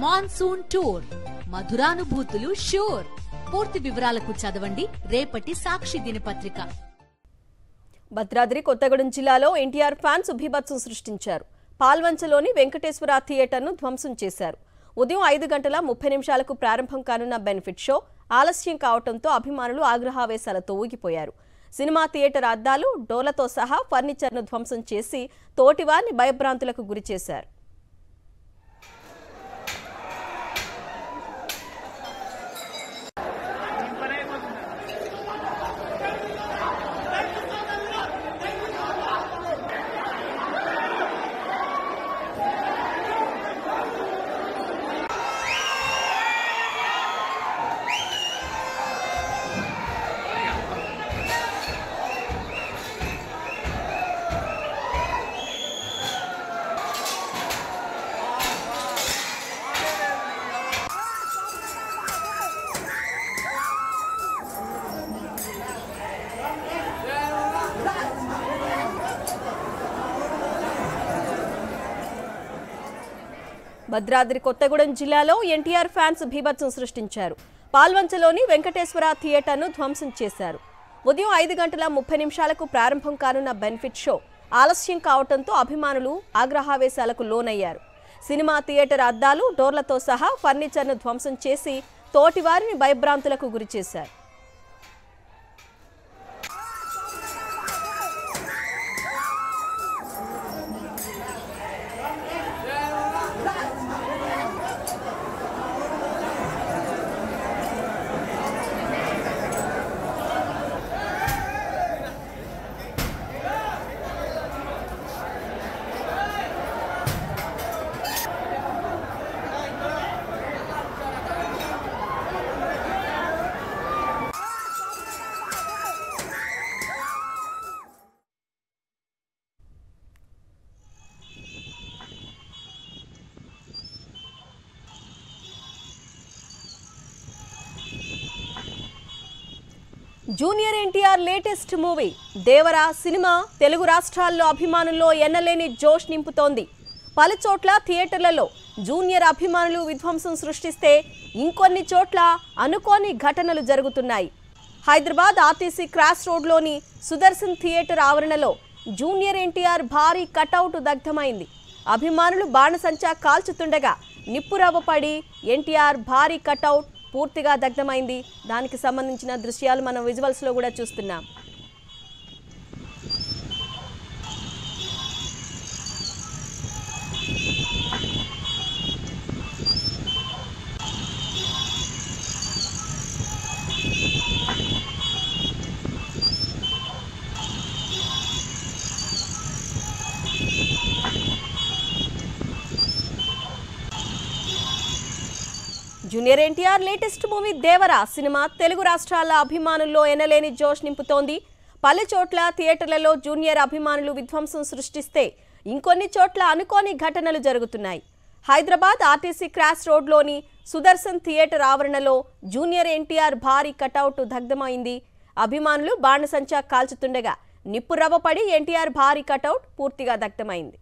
Monsoon tour మధురానుభూతులు sure. పూర్తి వివరాలకు చదవండి రేపటి సాక్షి దినపత్రిక. భద్రాద్రి కొత్తగూడెం జిల్లాలో ఎన్టీఆర్ ఫ్యాన్స్ బీభత్సం సృష్టించారు. పాల్వంచలోని వెంకటేశ్వర థియేటర్ను ధ్వంసం చేశారు. ఉదయం 5:30 ప్రారంభం కానున్న బెనిఫిట్ షో ఆలస్యం కావడంతో అభిమానులు ఆగ్రహావేశాలతో ఊగిపోయారు. సినిమా థియేటర్ అద్దాలు, డోర్లతో సహా ఫర్నిచర్ను ధ్వంసం చేసి తోటివారిని భయభ్రాంతులకు గురిచేశారు. భద్రాద్రి కొత్తగూడెం జిల్లాలో ఎన్టీఆర్ ఫ్యాన్స్ బీభత్సం సృష్టించారు. పాల్వంచలోని వెంకటేశ్వర థియేటర్ను ధ్వంసం చేశారు. ఉదయం 5:30 ప్రారంభం కానున్న బెనిఫిట్ షో ఆలస్యం కావడంతో అభిమానులు ఆగ్రహావేశాలకు లోనయ్యారు. సినిమా థియేటర్ అద్దాలు, డోర్లతో సహా ఫర్నిచర్ను ధ్వంసం చేసి తోటివారిని భయభ్రాంతులకు గురిచేశారు. Junior NTR latest movie Devara cinema Telugu రాష్ట్రాల్లో అభిమానుల్లో ఎన్నలేని జోష్ నింపుతోంది. పలుచోట్ల థియేటర్లలో జూనియర్ అభిమానులు విధ్వంసం సృష్టిస్తే ఇంకొన్ని చోట్ల అనుకోని ఘటనలు జరుగుతున్నాయి. హైదరాబాద్ ఆర్టీసీ క్రాస్ రోడ్లోని సుదర్శన్ థియేటర్ ఆవరణలో జూనియర్ ఎన్టీఆర్ భారీ కటౌట్ దగ్ధమైంది. అభిమానులు బాణసంచా కాల్చుతుండగా నిప్పురవ్వ పడి ఎన్టీఆర్ భారీ కటౌట్ పూర్తిగా దగ్ధమైంది. దానికి సంబంధించిన దృశ్యాలు మనం విజువల్స్ లో కూడా చూస్తున్నాం. Junior NTR latest movie Devara cinema Telugu రాష్ట్రాల అభిమానుల్లో ఎనలేని జోష్ నింపుతోంది. పలు చోట్ల థియేటర్లలో జూనియర్ అభిమానులు విధ్వంసం సృష్టిస్తే ఇంకొన్ని చోట్ల అనుకోని ఘటనలు జరుగుతున్నాయి. హైదరాబాద్ ఆర్టీసీ క్రాస్ రోడ్లోని సుదర్శన్ థియేటర్ ఆవరణలో జూనియర్ ఎన్టీఆర్ భారీ కటౌట్ దగ్ధమైంది. అభిమానులు బాణసంచా కాల్చుతుండగా నిప్పురవ్వ పడి ఎన్టీఆర్ భారీ కటౌట్ పూర్తిగా దగ్ధమైంది.